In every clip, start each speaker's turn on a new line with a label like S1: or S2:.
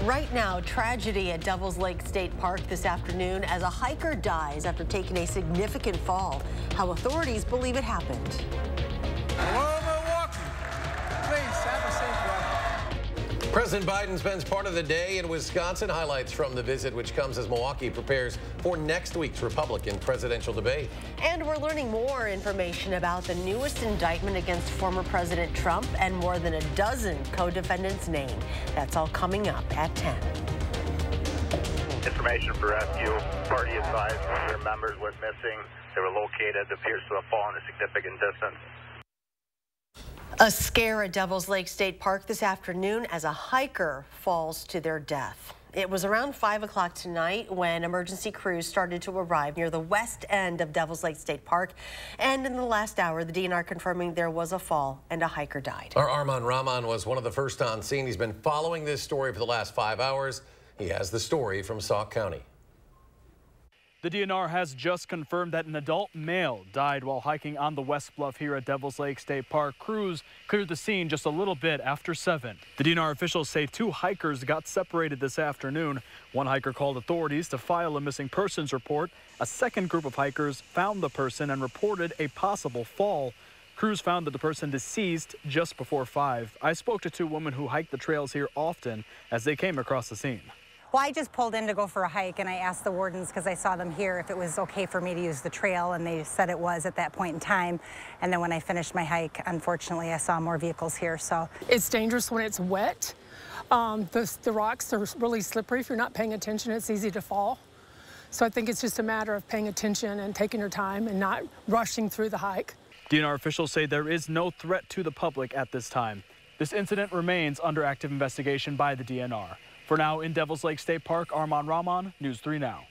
S1: Right now, tragedy at Devil's Lake State Park this afternoon as a hiker dies after taking a significant fall. How authorities believe it happened.
S2: Hello, Milwaukee. Please have a safe ride.
S3: President Biden spends part of the day in Wisconsin. Highlights from the visit, which comes as Milwaukee prepares for next week's Republican presidential debate.
S1: And we're learning more information about the newest indictment against former President Trump and more than a dozen co-defendants named. That's all coming up at 10.
S4: Information for rescue. Party advised one of their members went missing. They were located, appears to have fallen a significant distance.
S1: A scare at Devil's Lake State Park this afternoon as a hiker falls to their death. It was around 5 o'clock tonight when emergency crews started to arrive near the west end of Devil's Lake State Park. And in the last hour, the DNR confirming there was a fall and a hiker died.
S3: Our Armand Rahman was one of the first on scene. He's been following this story for the last 5 hours. He has the story from Sauk County.
S5: The DNR has just confirmed that an adult male died while hiking on the West Bluff here at Devil's Lake State Park. Crews cleared the scene just a little bit after 7. The DNR officials say 2 hikers got separated this afternoon. One hiker called authorities to file a missing persons report. A second group of hikers found the person and reported a possible fall. Crews found that the person deceased just before 5. I spoke to 2 women who hike the trails here often as they came across the scene.
S6: Well, I just pulled in to go for a hike, and I asked the wardens, because I saw them here, if it was okay for me to use the trail, and they said it was at that point in time. And then when I finished my hike, unfortunately, I saw more vehicles here. So
S7: it's dangerous when it's wet. The rocks are really slippery. If you're not paying attention, it's easy to fall. So I think it's just a matter of paying attention and taking your time and not rushing through the hike.
S5: DNR officials say there is no threat to the public at this time. This incident remains under active investigation by the DNR. For now, in Devil's Lake State Park, Armand Rahman, News 3 Now.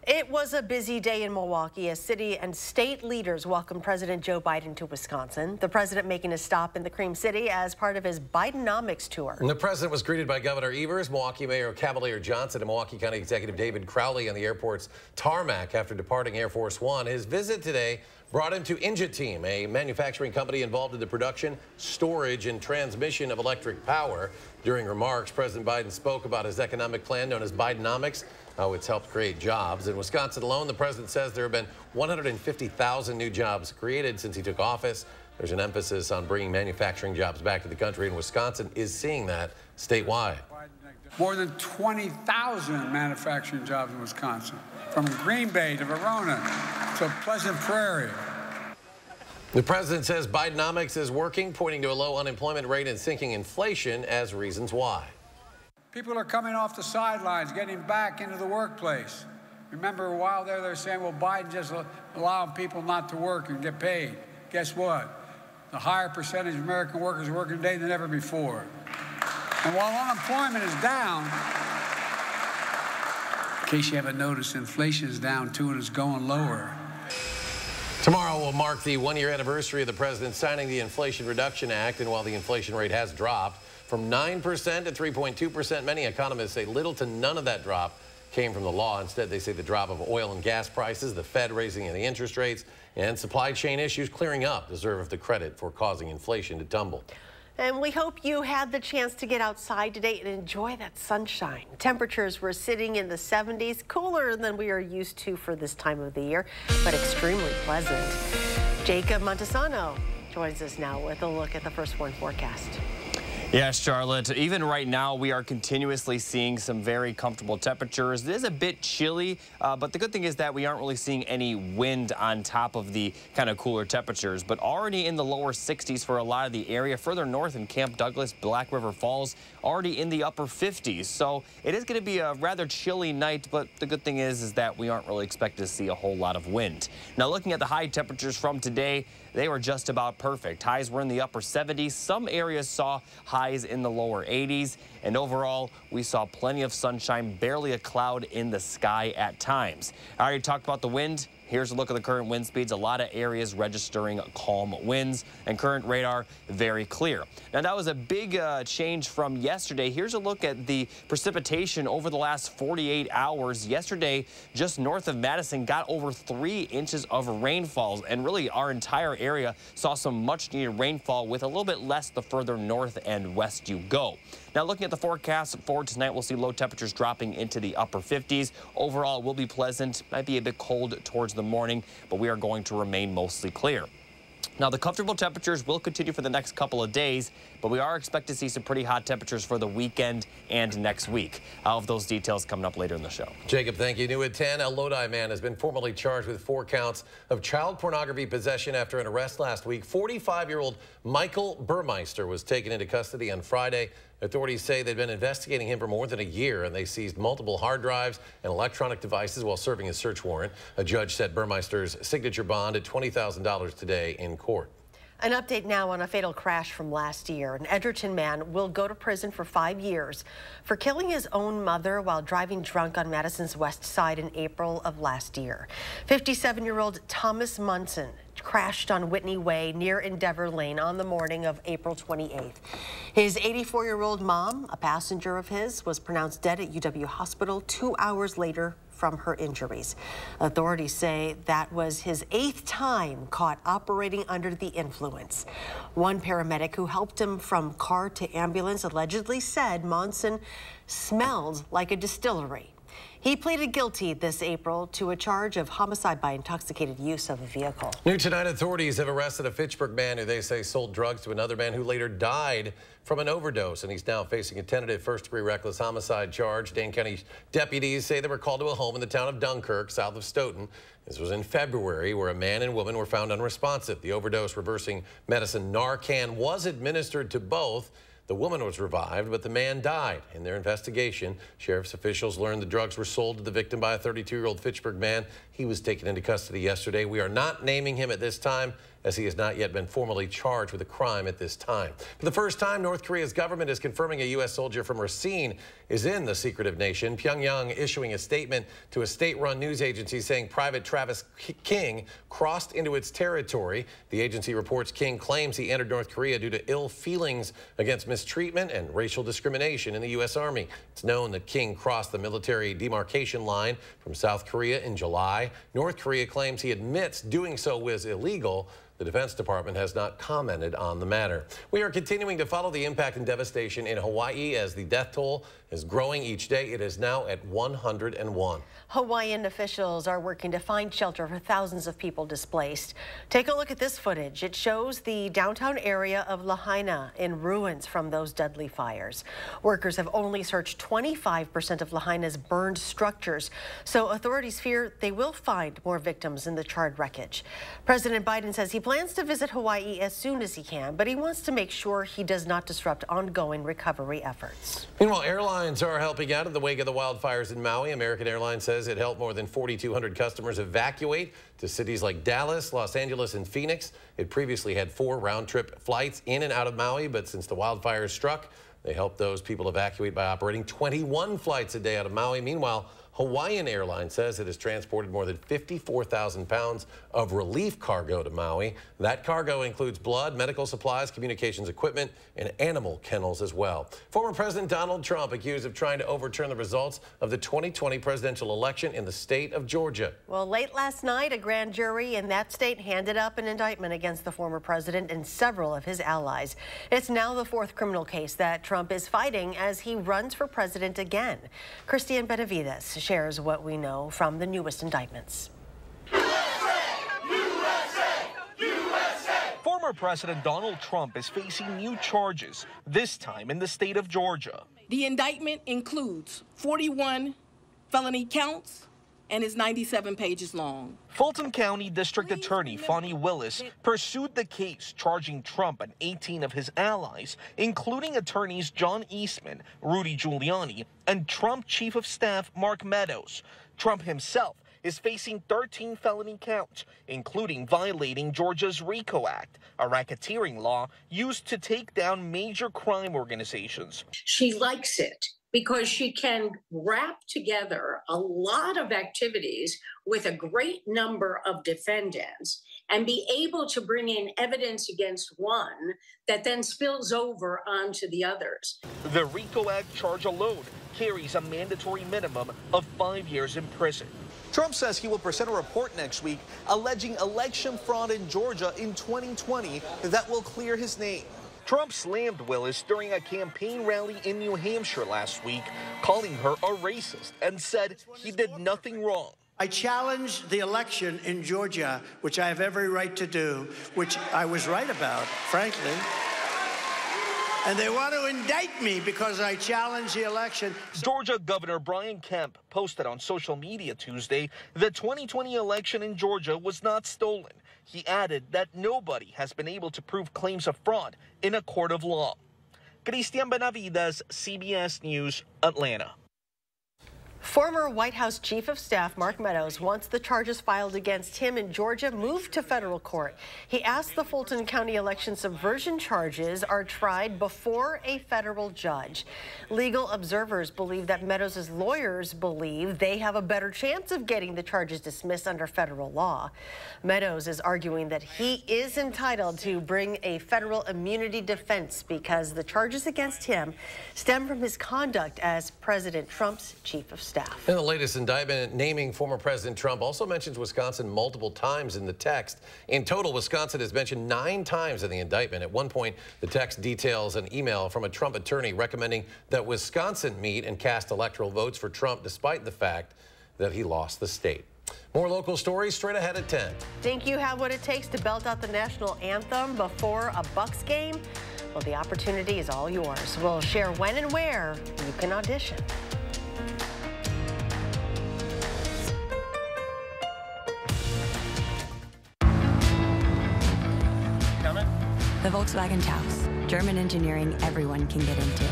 S1: It was a busy day in Milwaukee as city and state leaders welcomed President Joe Biden to Wisconsin. The president making a stop in the Cream City as part of his Bidenomics tour.
S3: And the president was greeted by Governor Evers, Milwaukee Mayor Cavalier Johnson, and Milwaukee County Executive David Crowley on the airport's tarmac after departing Air Force One. His visit today brought him to Inget Team, a manufacturing company involved in the production, storage, and transmission of electric power. During remarks, President Biden spoke about his economic plan known as Bidenomics, how it's helped create jobs. In Wisconsin alone, the president says there have been 150,000 new jobs created since he took office. There's an emphasis on bringing manufacturing jobs back to the country, and Wisconsin is seeing that statewide.
S2: More than 20,000 manufacturing jobs in Wisconsin, from Green Bay to Verona to Pleasant Prairie.
S3: The president says Bidenomics is working, pointing to a low unemployment rate and sinking inflation as reasons why.
S2: People are coming off the sidelines, getting back into the workplace. Remember a while there, they were saying, well, Biden just allowed people not to work and get paid. Guess what? The higher percentage of American workers are working today than ever before. And while unemployment is down, in case you haven't noticed, inflation is down too and it's going lower.
S3: Tomorrow will mark the 1-year anniversary of the president signing the Inflation Reduction Act, and while the inflation rate has dropped from 9% to 3.2%, many economists say little to none of that drop came from the law. Instead, they say the drop of oil and gas prices, the Fed raising the interest rates, and supply chain issues clearing up deserve the credit for causing inflation to tumble.
S1: And we hope you had the chance to get outside today and enjoy that sunshine. Temperatures were sitting in the 70s, cooler than we are used to for this time of the year, but extremely pleasant. Jacob Montesano joins us now with a look at the first one forecast.
S8: Yes, Charlotte, even right now we are continuously seeing some very comfortable temperatures. It is a bit chilly, but the good thing is that we aren't really seeing any wind on top of the kind of cooler temperatures, but already in the lower 60s for a lot of the area. Further north in Camp Douglas, Black River Falls, already in the upper 50s. So it is going to be a rather chilly night, but the good thing is that we aren't really expected to see a whole lot of wind. Now looking at the high temperatures from today, they were just about perfect. Highs were in the upper 70s. Some areas saw highs in the lower 80s. And overall, we saw plenty of sunshine, barely a cloud in the sky at times. I already talked about the wind. Here's a look at the current wind speeds. A lot of areas registering calm winds, and current radar very clear. Now, that was a big change from yesterday. Here's a look at the precipitation over the last 48 hours. Yesterday, just north of Madison, got over 3 inches of rainfalls, and really our entire area saw some much needed rainfall, with a little bit less the further north and west you go. Now, looking at the forecast for tonight, we'll see low temperatures dropping into the upper 50s. Overall, it will be pleasant. Might be a bit cold towards the morning, but we are going to remain mostly clear. Now, the comfortable temperatures will continue for the next couple of days, but we are expected to see some pretty hot temperatures for the weekend and next week. I'll have those details coming up later in the show.
S3: Jacob, thank you. New at 10, a Lodi man has been formally charged with 4 counts of child pornography possession after an arrest last week. 45-year-old Michael Burmeister was taken into custody on Friday. Authorities say they've been investigating him for more than a year, and they seized multiple hard drives and electronic devices while serving a search warrant. A judge set Burmeister's signature bond at $20,000 today in court.
S1: An update now on a fatal crash from last year. An Edgerton man will go to prison for 5 years for killing his own mother while driving drunk on Madison's west side in April of last year. 57-year-old Thomas Munson crashed on Whitney Way near Endeavor Lane on the morning of April 28th. His 84-year-old mom, a passenger of his, was pronounced dead at UW Hospital 2 hours later from her injuries. Authorities say that was his 8th time caught operating under the influence. One paramedic who helped him from car to ambulance allegedly said Monson smelled like a distillery. He pleaded guilty this April to a charge of homicide by intoxicated use of a vehicle.
S3: New tonight, authorities have arrested a Fitchburg man who they say sold drugs to another man who later died from an overdose, and he's now facing a tentative first-degree reckless homicide charge. Dane County deputies say they were called to a home in the town of Dunkirk, south of Stoughton. This was in February, where a man and woman were found unresponsive. The overdose reversing medicine Narcan was administered to both. The woman was revived, but the man died. In their investigation, sheriff's officials learned the drugs were sold to the victim by a 32-year-old Fitchburg man. He was taken into custody yesterday. We are not naming him at this time, as he has not yet been formally charged with a crime at this time. For the first time, North Korea's government is confirming a U.S. soldier from Racine is in the secretive nation. Pyongyang issuing a statement to a state-run news agency saying Private Travis King crossed into its territory. The agency reports King claims he entered North Korea due to ill feelings against mistreatment and racial discrimination in the U.S. Army. It's known that King crossed the military demarcation line from South Korea in July. North Korea claims he admits doing so was illegal. The Defense Department has not commented on the matter. We are continuing to follow the impact and devastation in Hawaii as the death toll is growing each day. It is now at 101.
S1: Hawaiian officials are working to find shelter for thousands of people displaced. Take a look at this footage. It shows the downtown area of Lahaina in ruins from those deadly fires. Workers have only searched 25% of Lahaina's burned structures, so authorities fear they will find more victims in the charred wreckage. President Biden says he plans to visit Hawaii as soon as he can, but he wants to make sure he does not disrupt ongoing recovery efforts.
S3: Meanwhile, airlines are helping out in the wake of the wildfires in Maui. American Airlines says it helped more than 4,200 customers evacuate to cities like Dallas, Los Angeles, and Phoenix. It previously had 4 round-trip flights in and out of Maui, but since the wildfires struck, they helped those people evacuate by operating 21 flights a day out of Maui. Meanwhile, Hawaiian Airlines says it has transported more than 54,000 pounds of relief cargo to Maui. That cargo includes blood, medical supplies, communications equipment, and animal kennels as well. Former President Donald Trump accused of trying to overturn the results of the 2020 presidential election in the state of Georgia.
S1: Well, late last night, a grand jury in that state handed up an indictment against the former president and several of his allies. It's now the 4th criminal case that Trump is fighting as he runs for president again. Christian Benavides shares what we know from the newest indictments.
S9: Former President Donald Trump is facing new charges, this time in the state of Georgia.
S10: The indictment includes 41 felony counts and is 97 pages long.
S9: Fulton County District Attorney Fonnie Willis pursued the case, charging Trump and 18 of his allies, including attorneys John Eastman, Rudy Giuliani, and Trump Chief of Staff Mark Meadows. Trump himself is facing 13 felony counts, including violating Georgia's RICO Act, a racketeering law used to take down major crime organizations.
S11: She likes it because she can wrap together a lot of activities with a great number of defendants and be able to bring in evidence against one that then spills over onto the others.
S9: The RICO Act charge alone carries a mandatory minimum of 5 years in prison. Trump says he will present a report next week alleging election fraud in Georgia in 2020 that will clear his name. Trump slammed Willis during a campaign rally in New Hampshire last week, calling her a racist, and said he did nothing wrong.
S12: I challenged the election in Georgia, which I have every right to do, which I was right about, frankly. And they want to indict me because I challenged the election.
S9: Georgia Governor Brian Kemp posted on social media Tuesday the 2020 election in Georgia was not stolen. He added that nobody has been able to prove claims of fraud in a court of law. Cristian Benavides, CBS News, Atlanta.
S1: Former White House Chief of Staff Mark Meadows wants the charges filed against him in Georgia moved to federal court. He asked the Fulton County election subversion charges are tried before a federal judge. Legal observers believe that Meadows' lawyers believe they have a better chance of getting the charges dismissed under federal law. Meadows is arguing that he is entitled to bring a federal immunity defense because the charges against him stem from his conduct as President Trump's chief of staff.
S3: And the latest indictment naming former President Trump also mentions Wisconsin multiple times in the text. In total, Wisconsin is mentioned 9 times in the indictment. At one point, the text details an email from a Trump attorney recommending that Wisconsin meet and cast electoral votes for Trump despite the fact that he lost the state. More local stories straight ahead at 10.
S1: Think you have what it takes to belt out the national anthem before a Bucs game? Well, the opportunity is all yours. We'll share when and where you can audition.
S13: The Volkswagen Taos, German engineering everyone can get into.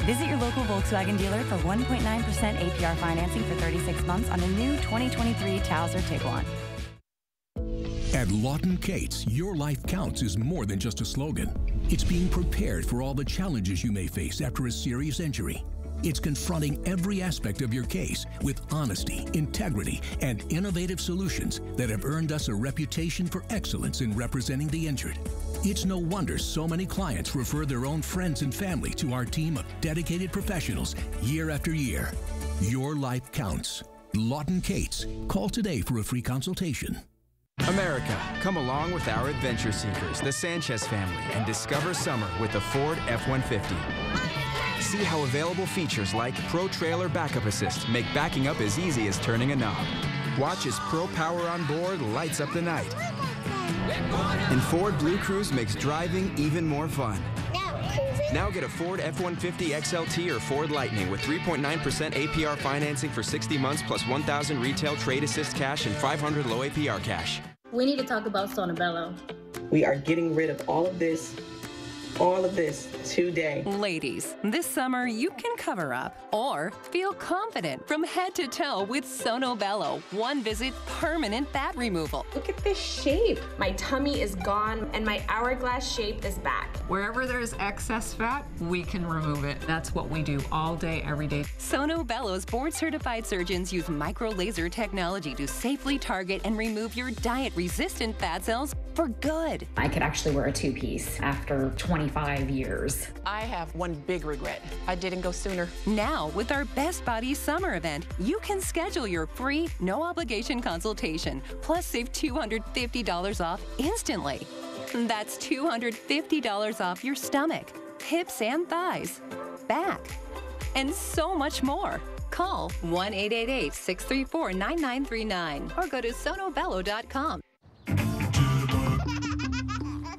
S13: Visit your local Volkswagen dealer for 1.9% APR financing for 36 months on a new 2023 Taos or Tiguan.
S14: At Lawton Cates, your life counts is more than just a slogan. It's being prepared for all the challenges you may face after a serious injury. It's confronting every aspect of your case with honesty, integrity, and innovative solutions that have earned us a reputation for excellence in representing the injured. It's no wonder so many clients refer their own friends and family to our team of dedicated professionals year after year. Your life counts. Lawton Cates. Call today for a free consultation.
S15: America, come along with our adventure seekers, the Sanchez family, and discover summer with the Ford F-150. See how available features like Pro Trailer Backup Assist make backing up as easy as turning a knob. Watch as Pro Power on board lights up the night. And Ford Blue Cruise makes driving even more fun. Now get a Ford F-150 XLT or Ford Lightning with 3.9% APR financing for 60 months plus $1,000 retail trade assist cash and $500 low APR cash.
S16: We need to talk about Sonobello.
S17: We are getting rid of all of this today.
S18: Ladies, this summer you can cover up or feel confident from head to toe with Sonobello. One visit, permanent fat removal.
S19: Look at this shape. My tummy is gone and my hourglass shape is back.
S20: Wherever there's excess fat, we can remove it. That's what we do all day, every day.
S18: Sonobello's board-certified surgeons use micro-laser technology to safely target and remove your diet-resistant fat cells for good.
S21: I could actually wear a 2-piece after 25 years.
S22: I have one big regret. I didn't go sooner.
S18: Now, with our Best Body Summer event, you can schedule your free, no-obligation consultation, plus save $250 off instantly. That's $250 off your stomach, hips and thighs, back, and so much more. Call 1-888-634-9939 or go to sonobello.com.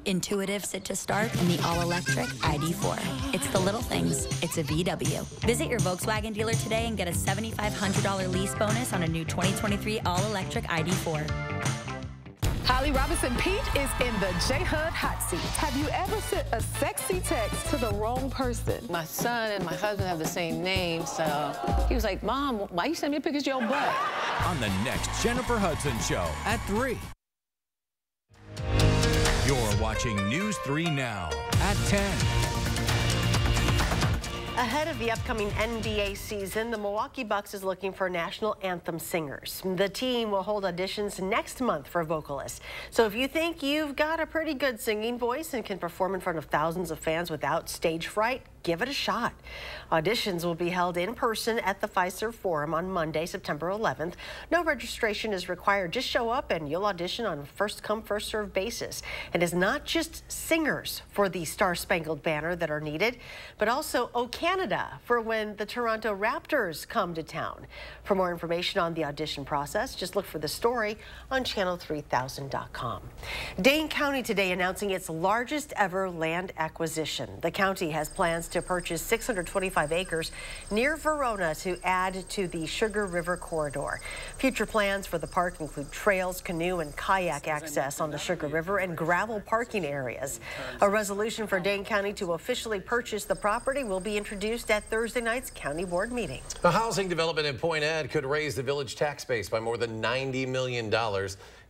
S13: Intuitive sit to start and the all-electric ID4. It's the little things. It's a VW. Visit your Volkswagen dealer today and get a $7,500 lease bonus on a new 2023 all-electric ID4.
S23: Holly Robinson Pete is in the J-HUD hot seat. Have you ever sent a sexy text to the wrong person?
S22: My son and my husband have the same name, so he was like, Mom, why you send me pictures of your butt?
S24: On the next Jennifer Hudson Show at 3. You're watching News 3 Now at 10.
S1: Ahead of the upcoming NBA season, the Milwaukee Bucks is looking for national anthem singers. The team will hold auditions next month for vocalists. So if you think you've got a pretty good singing voice and can perform in front of thousands of fans without stage fright, give it a shot. Auditions will be held in person at the Fiserv Forum on Monday, September 11th. No registration is required. Just show up and you'll audition on a first-come, first-served basis. And it's not just singers for the Star-Spangled Banner that are needed, but also O Canada for when the Toronto Raptors come to town. For more information on the audition process, just look for the story on channel3000.com. Dane County today announcing its largest ever land acquisition. The county has plans to purchase 625 acres near Verona to add to the Sugar River corridor. Future plans for the park include trails, canoe and kayak access on the Sugar River and gravel parking areas. A resolution for Dane County to officially purchase the property will be introduced at Thursday night's county board meeting.
S3: A housing development in Point Ed could raise the village tax base by more than $90 million.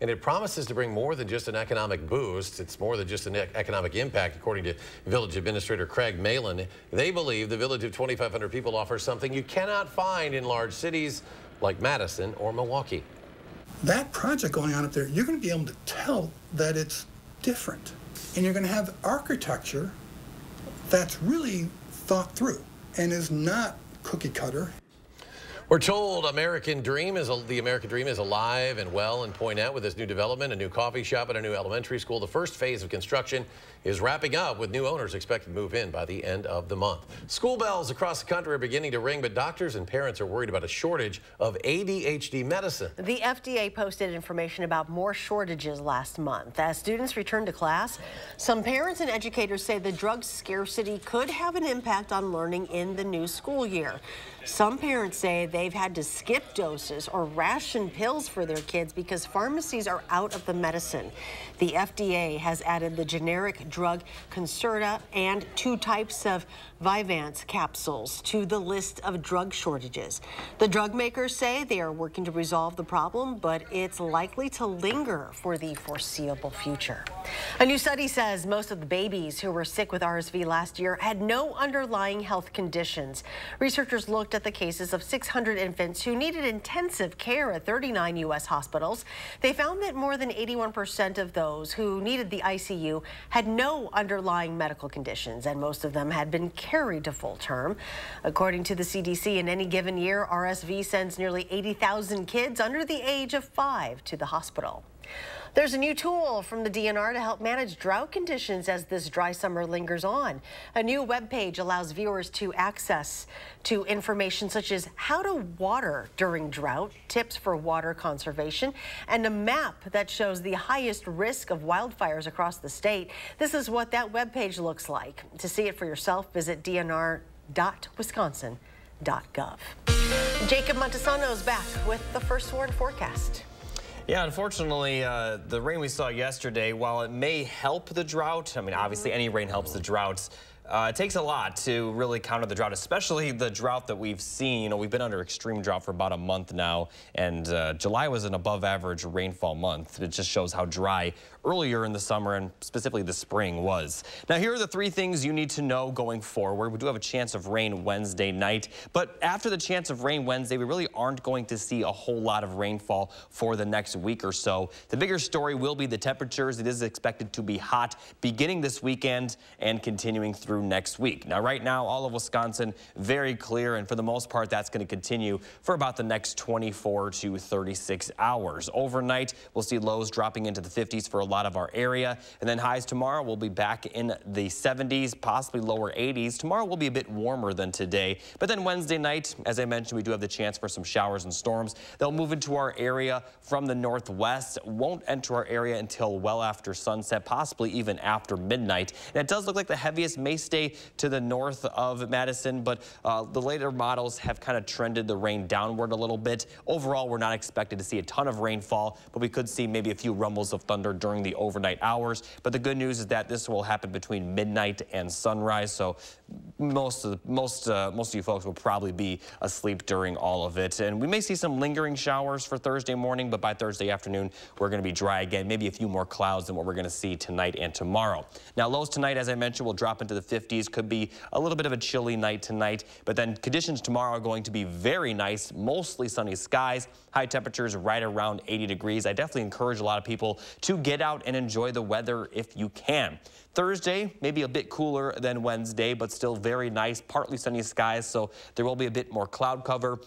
S3: And it promises to bring more than just an economic boost. It's more than just an economic impact, according to Village Administrator Craig Malin. They believe the village of 2,500 people offers something you cannot find in large cities like Madison or Milwaukee.
S4: That project going on up there, you're going to be able to tell that it's different. And you're going to have architecture that's really thought through and is not cookie cutter.
S3: We're told the American Dream is alive and well in Point Ed with this new development, a new coffee shop and a new elementary school. The first phase of construction is wrapping up with new owners expected to move in by the end of the month. School bells across the country are beginning to ring, but doctors and parents are worried about a shortage of ADHD medicine.
S1: The FDA posted information about more shortages last month. As students return to class, some parents and educators say the drug scarcity could have an impact on learning in the new school year. Some parents say they've had to skip doses or ration pills for their kids because pharmacies are out of the medicine. The FDA has added the generic drug Concerta and 2 types of Vyvanse capsules to the list of drug shortages. The drug makers say they are working to resolve the problem, but it's likely to linger for the foreseeable future. A new study says most of the babies who were sick with RSV last year had no underlying health conditions. Researchers looked at the cases of 600 infants who needed intensive care at 39 U.S. hospitals. They found that more than 81% of those who needed the ICU had no underlying medical conditions, and most of them had been carried to full term. According to the CDC, in any given year, RSV sends nearly 80,000 kids under the age of 5 to the hospital. There's a new tool from the DNR to help manage drought conditions as this dry summer lingers on. A new webpage allows viewers to access to information such as how to water during drought, tips for water conservation, and a map that shows the highest risk of wildfires across the state. This is what that webpage looks like. To see it for yourself, visit dnr.wisconsin.gov. Jacob Montesano is back with the First Warn forecast.
S8: Yeah, unfortunately, the rain we saw yesterday, while it may help the drought, I mean, obviously any rain helps the droughts, it takes a lot to really counter the drought, especially the drought that we've seen. You know, we've been under extreme drought for about a month now, and July was an above-average rainfall month. It just shows how dry earlier in the summer and specifically the spring was. Now, here are the 3 things you need to know going forward. We do have a chance of rain Wednesday night, but after the chance of rain Wednesday, we really aren't going to see a whole lot of rainfall for the next week or so. The bigger story will be the temperatures. It is expected to be hot beginning this weekend and continuing through next week. Now, right now, all of Wisconsin very clear, and for the most part, that's going to continue for about the next 24 to 36 hours. Overnight, we'll see lows dropping into the 50s for a lot of our area, and then highs tomorrow will be back in the 70s, possibly lower 80s. Tomorrow will be a bit warmer than today, but then Wednesday night, as I mentioned, we do have the chance for some showers and storms. They'll move into our area from the northwest, won't enter our area until well after sunset, possibly even after midnight. And it does look like the heaviest may stay to the north of Madison, but the later models have kind of trended the rain downward a little bit. Overall, we're not expected to see a ton of rainfall, but we could see maybe a few rumbles of thunder during the overnight hours. But the good news is that this will happen between midnight and sunrise, so most of you folks will probably be asleep during all of it. And we may see some lingering showers for Thursday morning, but by Thursday afternoon, we're going to be dry again. Maybe a few more clouds than what we're going to see tonight and tomorrow. Now, lows tonight, as I mentioned, will drop into the 50s. Could be a little bit of a chilly night tonight, but then conditions tomorrow are going to be very nice, mostly sunny skies. High temperatures right around 80 degrees. I definitely encourage a lot of people to get out and enjoy the weather if you can. Thursday, maybe a bit cooler than Wednesday, but still very nice, partly sunny skies, so there will be a bit more cloud cover.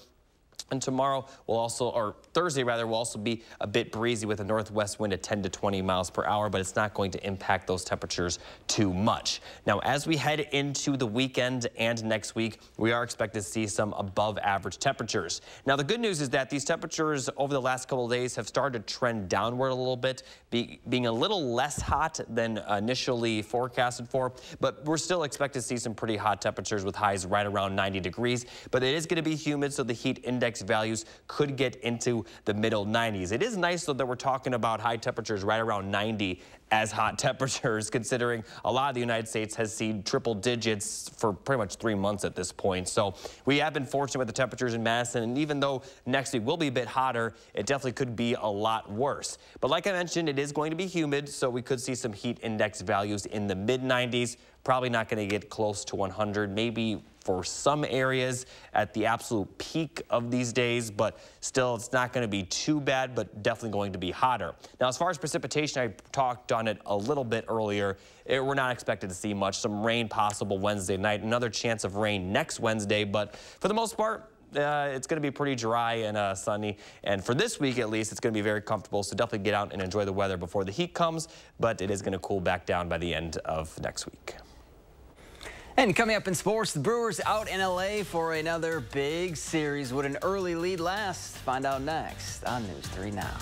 S8: And tomorrow will also, or Thursday rather, will also be a bit breezy with a northwest wind at 10 to 20 miles per hour, but it's not going to impact those temperatures too much. Now, as we head into the weekend and next week, we are expected to see some above average temperatures. Now, the good news is that these temperatures over the last couple of days have started to trend downward a little bit, being a little less hot than initially forecasted for, but we're still expected to see some pretty hot temperatures with highs right around 90 degrees, but it is going to be humid, so the heat index values could get into the middle 90s. It is nice, though, that we're talking about high temperatures right around 90 as hot temperatures, considering a lot of the United States has seen triple digits for pretty much 3 months at this point. So we have been fortunate with the temperatures in Madison, and even though next week will be a bit hotter, it definitely could be a lot worse. But like I mentioned, it is going to be humid, so we could see some heat index values in the mid 90s. Probably not going to get close to 100, maybe for some areas at the absolute peak of these days, but still it's not going to be too bad, but definitely going to be hotter. Now, as far as precipitation, I talked on it a little bit earlier. We're not expected to see much. Some rain possible Wednesday night, another chance of rain next Wednesday, but for the most part, it's going to be pretty dry and sunny. And for this week, at least, it's going to be very comfortable. So definitely get out and enjoy the weather before the heat comes, but it is going to cool back down by the end of next week.
S2: And coming up in sports, the Brewers out in LA for another big series. Would an early lead last? Find out next on News 3 Now.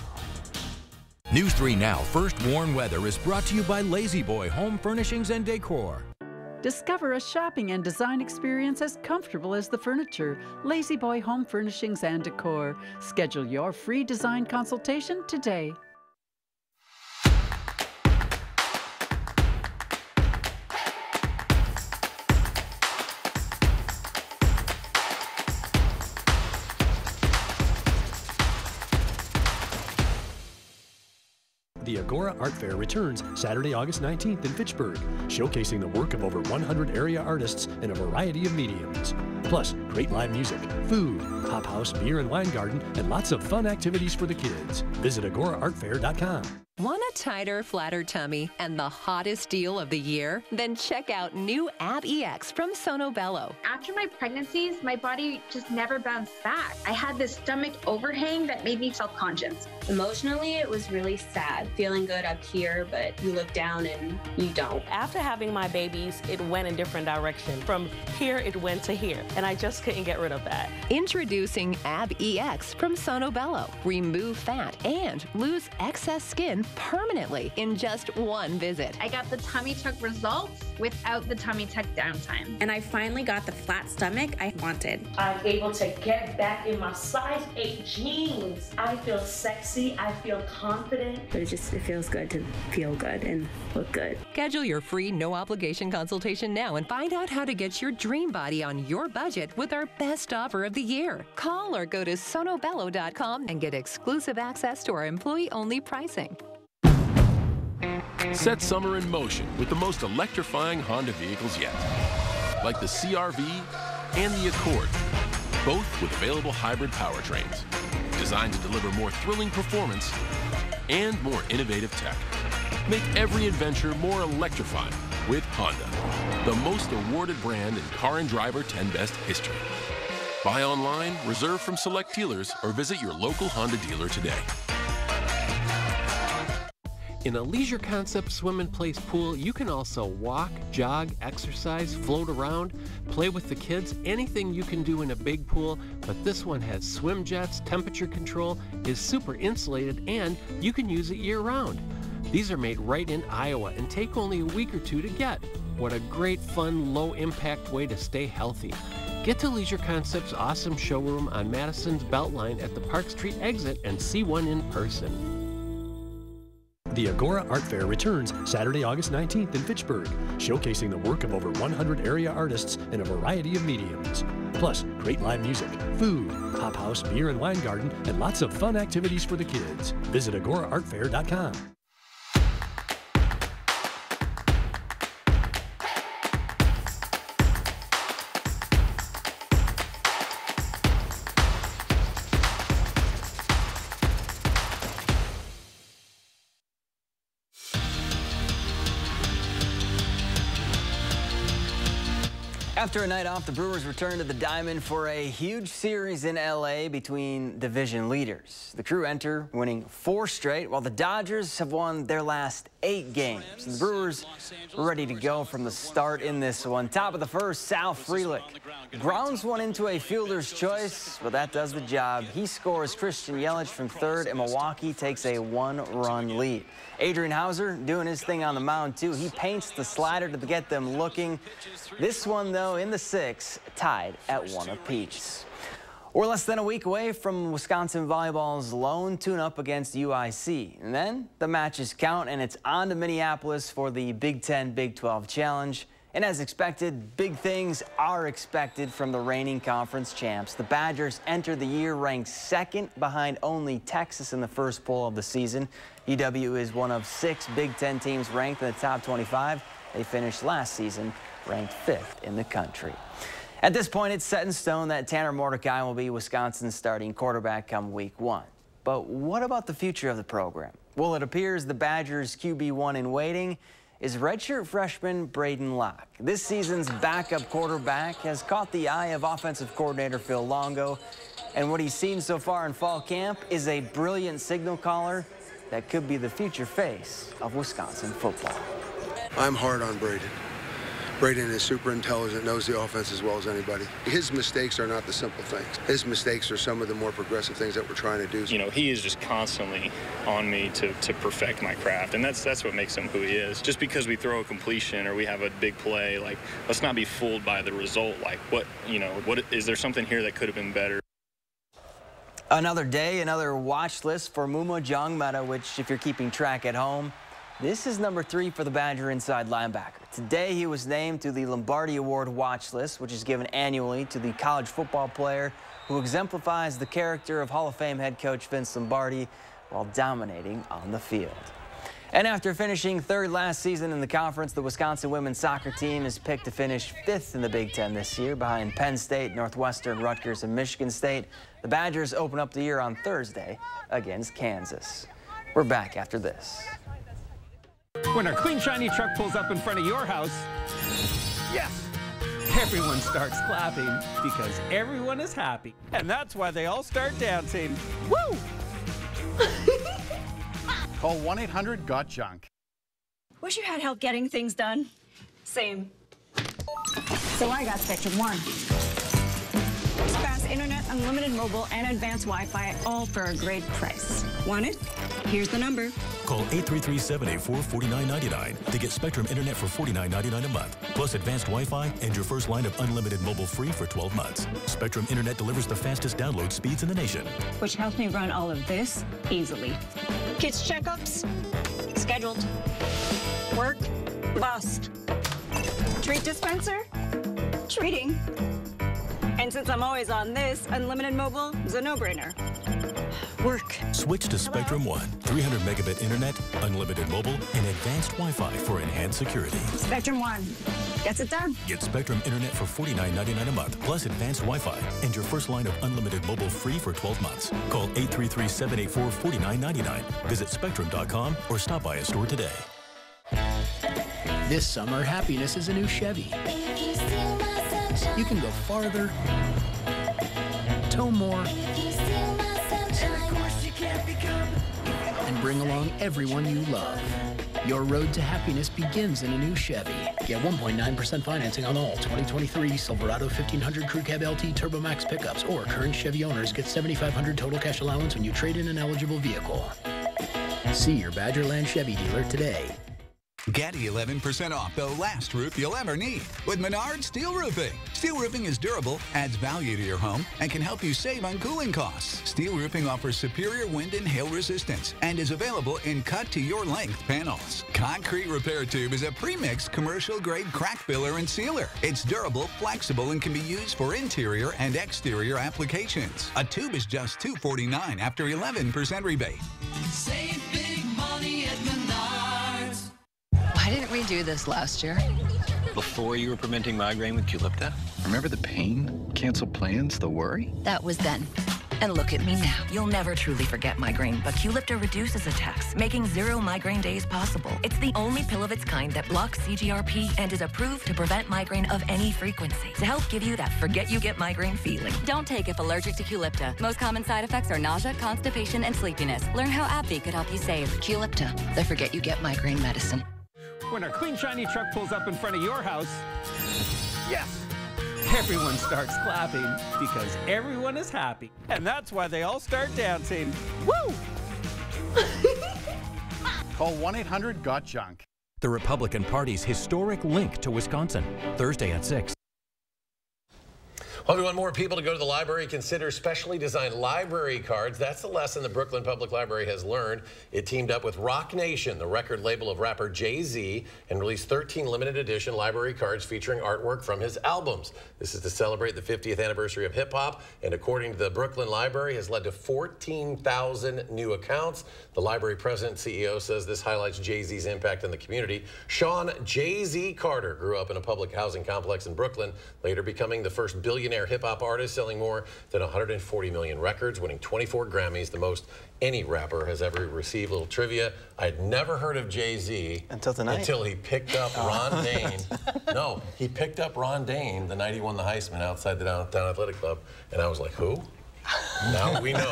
S14: News 3 Now First Warn Weather is brought to you by Lazy Boy Home Furnishings and Decor.
S5: Discover a shopping and design experience as comfortable as the furniture. Lazy Boy Home Furnishings and Decor. Schedule your free design consultation today.
S6: The Agora Art Fair returns Saturday, August 19th in Fitchburg, showcasing the work of over 100 area artists in a variety of mediums. Plus, great live music, food, hop house, beer and wine garden, and lots of fun activities for the kids. Visit agoraartfair.com.
S18: Want a tighter, flatter tummy and the hottest deal of the year? Then check out new Ab EX from Sono Bello.
S7: After my pregnancies, my body just never bounced back. I had this stomach overhang that made me self-conscious.
S25: Emotionally, it was really sad. Feeling good up here, but you look down and you don't.
S26: After having my babies, it went in different direction. From here, it went to here, and I just couldn't get rid of that.
S18: Introducing Ab EX from Sono Bello. Remove fat and lose excess skin permanently in just one visit.
S7: I got the tummy tuck results without the tummy tuck downtime.
S25: And I finally got the flat stomach I wanted.
S27: I'm able to get back in my size 8 jeans. I feel sexy, I feel confident.
S25: But it feels good to feel good and look good.
S18: Schedule your free no-obligation consultation now and find out how to get your dream body on your budget with our best offer of the year. Call or go to sonobello.com and get exclusive access to our employee-only pricing.
S28: Set summer in motion with the most electrifying Honda vehicles yet, like the CR-V and the Accord, both with available hybrid powertrains, designed to deliver more thrilling performance and more innovative tech. Make every adventure more electrifying with Honda, the most awarded brand in Car and Driver 10 Best history. Buy online, reserve from select dealers, or visit your local Honda dealer today.
S29: In a Leisure Concept swim and place pool, you can also walk, jog, exercise, float around, play with the kids, anything you can do in a big pool, but this one has swim jets, temperature control, is super insulated, and you can use it year-round. These are made right in Iowa and take only a week or two to get. What a great, fun, low-impact way to stay healthy. Get to Leisure Concept's awesome showroom on Madison's Beltline at the Park Street exit and see one in person.
S6: The Agora Art Fair returns Saturday, August 19th in Fitchburg, showcasing the work of over 100 area artists in a variety of mediums. Plus, great live music, food, hop house, beer and wine garden, and lots of fun activities for the kids. Visit agoraartfair.com.
S2: After a night off, the Brewers return to the Diamond for a huge series in LA between division leaders. The Crew enter winning 4 straight, while the Dodgers have won their last 8 games. The Brewers were ready to go from the start in this one. Top of the first, Sal Frelick grounds one into a fielder's choice, but that does the job. He scores Christian Yelich from third, and Milwaukee takes a 1-run lead. Adrian Hauser doing his thing on the mound, too. He paints the slider to get them looking. This one, though, in the 6th, tied at 1 apiece. We're less than a week away from Wisconsin volleyball's lone tune-up against UIC. And then the matches count, and it's on to Minneapolis for the Big Ten Big 12 Challenge. And as expected, big things are expected from the reigning conference champs. The Badgers enter the year ranked 2nd behind only Texas in the first poll of the season. UW is one of 6 Big Ten teams ranked in the top 25. They finished last season ranked 5th in the country. At this point, it's set in stone that Tanner Mordecai will be Wisconsin's starting quarterback come week 1. But what about the future of the program? Well, it appears the Badgers' QB1 in waiting is redshirt freshman Braden Locke. This season's backup quarterback has caught the eye of offensive coordinator Phil Longo, and what he's seen so far in fall camp is a brilliant signal caller that could be the future face of Wisconsin football.
S9: I'm hard on Braden. Braden is super intelligent, knows the offense as well as anybody. His mistakes are not the simple things. His mistakes are some of the more progressive things that we're trying to do.
S10: You know, he is just constantly on me to perfect my craft, and that's what makes him who he is. Just because we throw a completion or we have a big play, like, let's not be fooled by the result. Like, what is there something here that could have been better?
S2: Another day, another watch list for Muma Jongmeta, which, if you're keeping track at home, this is number 3 for the Badger inside linebacker. Today, he was named to the Lombardi Award watch list, which is given annually to the college football player who exemplifies the character of Hall of Fame head coach Vince Lombardi while dominating on the field. And after finishing 3rd last season in the conference, the Wisconsin women's soccer team is picked to finish 5th in the Big Ten this year, behind Penn State, Northwestern, Rutgers, and Michigan State. The Badgers open up the year on Thursday against Kansas. We're back after this.
S11: When our clean, shiny truck pulls up in front of your house, yes, everyone starts clapping because everyone is happy. And that's why they all start dancing. Woo!
S12: Call 1-800-GOT-JUNK.
S15: Wish you had help getting things done. Same. So I got Spectrum One. Fast internet, unlimited mobile, and advanced Wi-Fi, all for a great price. Want it? Here's the number.
S16: Call 833-784-4999 to get Spectrum Internet for $49.99 a month, plus advanced Wi-Fi and your first line of unlimited mobile free for 12 months. Spectrum Internet delivers the fastest download speeds in the nation.
S15: Which helps me run all of this easily. Kids checkups, scheduled. Work, bust. Treat dispenser, treating. And since I'm always on this, unlimited mobile is a no-brainer. Work.
S16: Switch to Spectrum One. 300 megabit internet, unlimited mobile, and advanced Wi-Fi for enhanced security.
S15: Spectrum One gets it done.
S16: Get Spectrum Internet for $49.99 a month, plus advanced Wi-Fi, and your first line of unlimited mobile free for 12 months. Call 833-784-4999. Visit Spectrum.com or stop by a store today.
S17: This summer, happiness is a new Chevy. You can go farther, tow more, and bring along everyone you love. Your road to happiness begins in a new Chevy. Get 1.9% financing on all 2023 Silverado 1500 Crew Cab LT Turbo Max pickups, or current Chevy owners get $7,500 total cash allowance when you trade in an eligible vehicle. See your Badgerland Chevy dealer today.
S3: Get 11% off the last roof you'll ever need with Menard Steel Roofing. Steel roofing is durable, adds value to your home, and can help you save on cooling costs. Steel roofing offers superior wind and hail resistance and is available in cut-to-your-length panels. Concrete Repair Tube is a pre-mixed commercial-grade crack filler and sealer. It's durable, flexible, and can be used for interior and exterior applications. A tube is just $2.49 after 11% rebate.
S4: Save big money at Menards.
S13: Why didn't we do this last year?
S19: Before you were preventing migraine with Qulipta? Remember the pain, canceled plans, the worry?
S13: That was then. And look at me now. You'll never truly forget migraine, but Qulipta reduces attacks, making 0 migraine days possible. It's the only pill of its kind that blocks CGRP and is approved to prevent migraine of any frequency, to help give you that forget you get migraine feeling.
S20: Don't take if allergic to Qulipta. Most common side effects are nausea, constipation, and sleepiness. Learn how AbbVie could help you save.
S13: Qulipta, the forget you get migraine medicine.
S11: When a clean, shiny truck pulls up in front of your house, yes! Everyone starts clapping because everyone is happy. And that's why they all start dancing. Woo!
S12: Call 1-800-GOT-JUNK.
S21: The Republican Party's historic link to Wisconsin, Thursday at 6.
S22: Well, we want more people to go to the library. Consider specially designed library cards. That's the lesson the Brooklyn Public Library has learned. It teamed up with Rock Nation, the record label of rapper Jay-Z, and released 13 limited edition library cards featuring artwork from his albums. This is to celebrate the 50th anniversary of hip-hop, and according to the Brooklyn Library, has led to 14,000 new accounts. The library president and CEO says this highlights Jay-Z's impact in the community. Sean Jay-Z Carter grew up in a public housing complex in Brooklyn, later becoming the first billionaire hip-hop artist, selling more than 140 million records, winning 24 Grammys, the most any rapper has ever received. Little trivia, I had never heard of Jay-Z
S2: until tonight.
S22: Until he picked up Ron Dane. No, he picked up Ron Dane the night he won the Heisman outside the Downtown Athletic Club, and I was like, who? Now we know.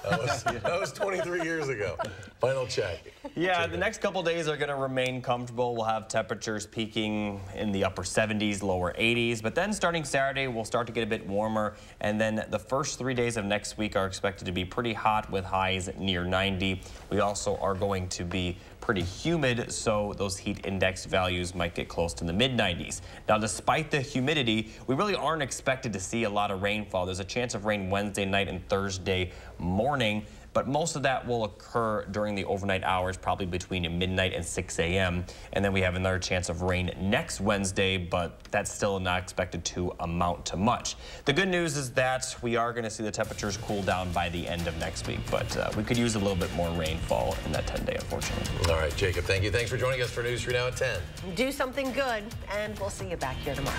S22: That was 23 years ago. Final check.
S8: Yeah, the next couple days are going to remain comfortable. We'll have temperatures peaking in the upper 70s, lower 80s. But then starting Saturday, we'll start to get a bit warmer. And then the first 3 days of next week are expected to be pretty hot with highs near 90. We also are going to be pretty humid, so those heat index values might get close to the mid-90s. Now, despite the humidity, we really aren't expected to see a lot of rainfall. There's a chance of rain Wednesday night and Thursday morning, but most of that will occur during the overnight hours, probably between midnight and 6 a.m. And then we have another chance of rain next Wednesday, but that's still not expected to amount to much. The good news is that we are going to see the temperatures cool down by the end of next week, but we could use a little bit more rainfall in that 10-day, unfortunately.
S22: All right, Jacob, thank you. Thanks for joining us for News 3 Now at 10.
S1: Do something good, and we'll see you back here tomorrow.